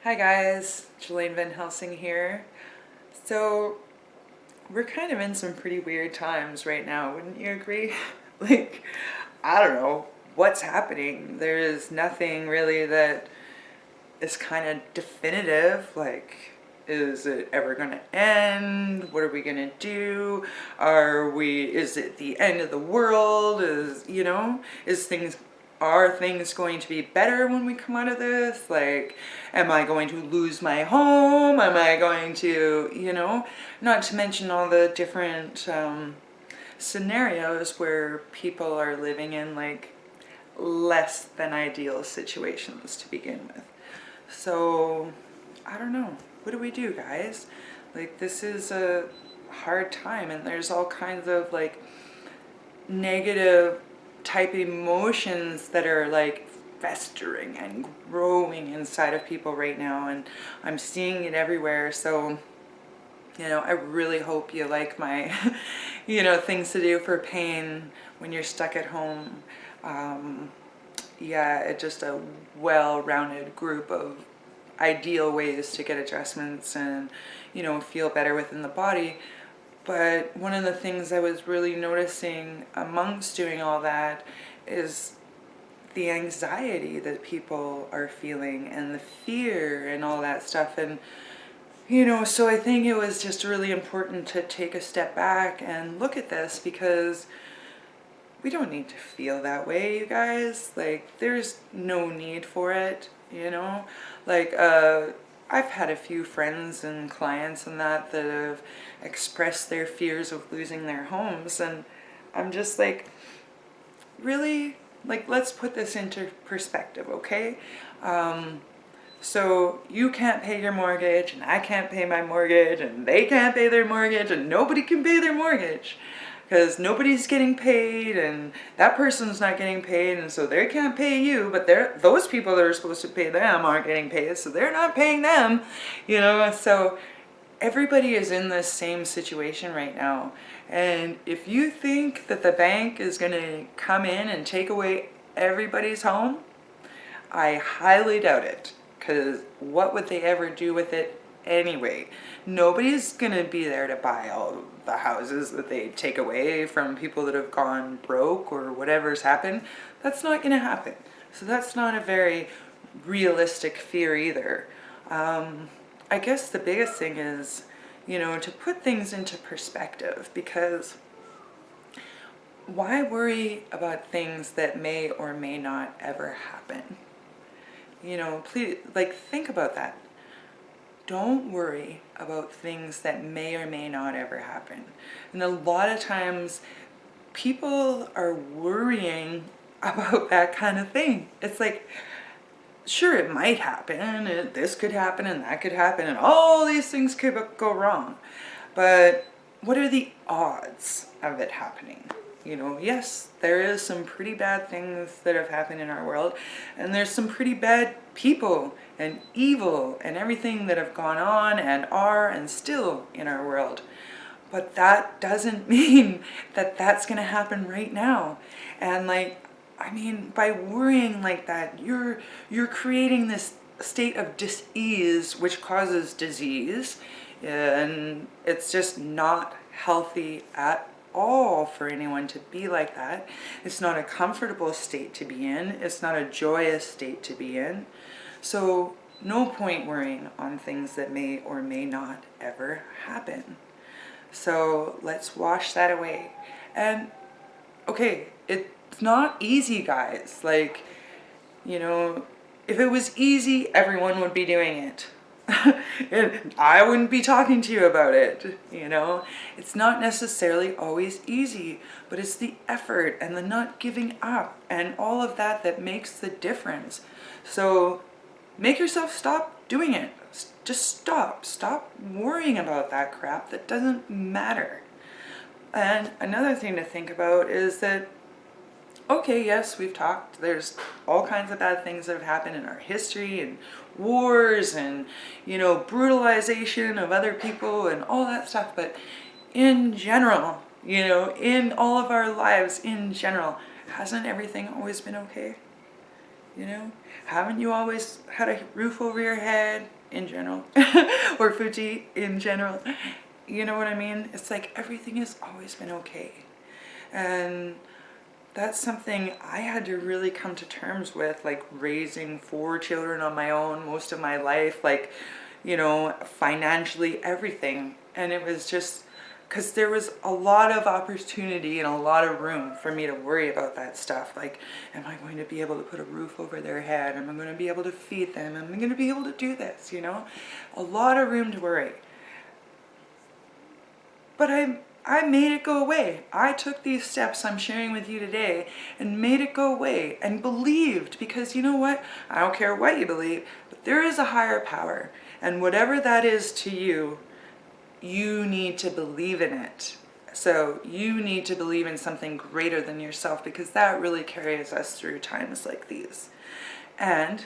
Hi guys, Jelaine VanHelsing here. So we're kind of in some pretty weird times right now, wouldn't you agree? Like, I don't know what's happening. There is nothing really that is kind of definitive. Like, is it ever going to end? What are we going to do? Is it the end of the world? Are things going to be better when we come out of this? Like, am I going to lose my home? Am I going to, not to mention all the different scenarios where people are living in like less than ideal situations to begin with. So, I don't know. What do we do, guys? Like, this is a hard time, and there's all kinds of like negative type emotions that are like festering and growing inside of people right now, and I'm seeing it everywhere. So, I really hope you like my, things to do for pain when you're stuck at home. Yeah, it's just a well-rounded group of ideal ways to get adjustments and, feel better within the body. But one of the things I was really noticing amongst doing all that is the anxiety that people are feeling and the fear and all that stuff. And, so I think it was just really important to take a step back and look at this, because we don't need to feel that way, you guys. Like, there's no need for it, Like, I've had a few friends and clients and that have expressed their fears of losing their homes, and I'm just like, really? Like, let's put this into perspective, okay? So you can't pay your mortgage, and I can't pay my mortgage, and they can't pay their mortgage, and nobody can pay their mortgage because nobody's getting paid, and that person's not getting paid, and so they can't pay you, but those people that are supposed to pay them aren't getting paid, so they're not paying them, So everybody is in this same situation right now, and if you think that the bank is going to come in and take away everybody's home, I highly doubt it, because what would they ever do with it anyway? Nobody's going to be there to buy all the houses that they take away from people that have gone broke or whatever's happened. That's not going to happen. So that's not a very realistic fear either. I guess the biggest thing is, to put things into perspective, because why worry about things that may or may not ever happen? Please, like, think about that. Don't worry about things that may or may not ever happen. And a lot of times, people are worrying about that kind of thing. It's like, sure, it might happen, this could happen, and that could happen, and all these things could go wrong. But what are the odds of it happening? Yes, there is some pretty bad things that have happened in our world, and there's some pretty bad people and evil and everything that have gone on and are and still in our world. But that doesn't mean that that's going to happen right now. And like, I mean, by worrying like that, you're creating this state of dis-ease, which causes disease, and it's just not healthy at all for anyone to be like that. It's not a comfortable state to be in. It's not a joyous state to be in. So no point worrying on things that may or may not ever happen. So let's wash that away. And okay, it's not easy, guys. Like, if it was easy, everyone would be doing it. And I wouldn't be talking to you about it, It's not necessarily always easy, but it's the effort and the not giving up and all of that that makes the difference. So make yourself stop doing it. Just stop. Stop worrying about that crap that doesn't matter. And another thing to think about is that, okay, yes, we've talked, there's all kinds of bad things that have happened in our history, and wars, and, brutalization of other people and all that stuff, but in general, in all of our lives in general, hasn't everything always been okay? You know, haven't you always had a roof over your head in general, or Fuji in general? You know what I mean? It's like everything has always been okay. And that's something I had to really come to terms with, like raising 4 children on my own most of my life, like, you know, financially, everything. And it was just because there was a lot of opportunity and a lot of room for me to worry about that stuff. Like, am I going to be able to put a roof over their head? Am I going to be able to feed them? Am I going to be able to do this? You know, a lot of room to worry. But I made it go away. I took these steps I'm sharing with you today and made it go away and believed, because you know what? I don't care what you believe, but there is a higher power. And whatever that is to you, you need to believe in it. So you need to believe in something greater than yourself, because that really carries us through times like these. And,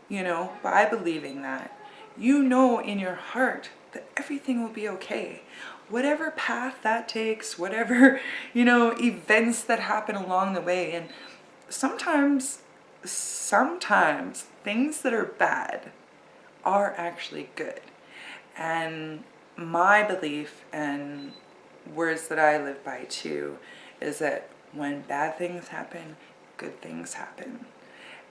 you know, by believing that, you know in your heart that everything will be okay. Whatever path that takes, whatever, you know, events that happen along the way. And sometimes things that are bad are actually good. And my belief and words that I live by too is that when bad things happen, good things happen.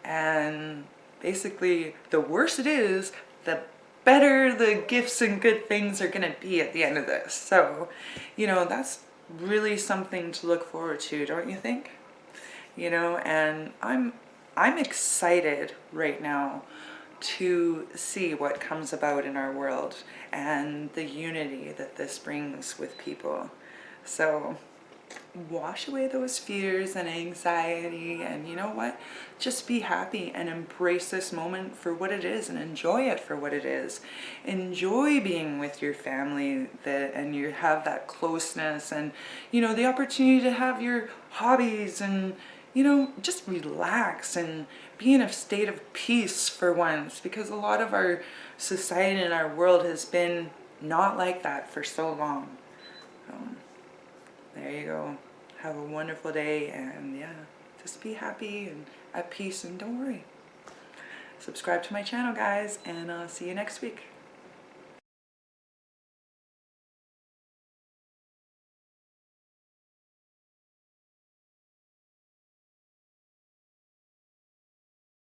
And basically, the worse it is, the better the gifts and good things are going to be at the end of this. So, you know, that's really something to look forward to, don't you think? You know, and I'm excited right now to see what comes about in our world and the unity that this brings with people. So wash away those fears and anxiety, and you know what? Just be happy and embrace this moment for what it is and enjoy it for what it is. Enjoy being with your family and you have that closeness and, you know, the opportunity to have your hobbies and, you know, just relax and be in a state of peace for once, because a lot of our society and our world has been not like that for so long. There you go. Have a wonderful day, and yeah, just be happy and at peace, and don't worry. Subscribe to my channel, guys, and I'll see you next week.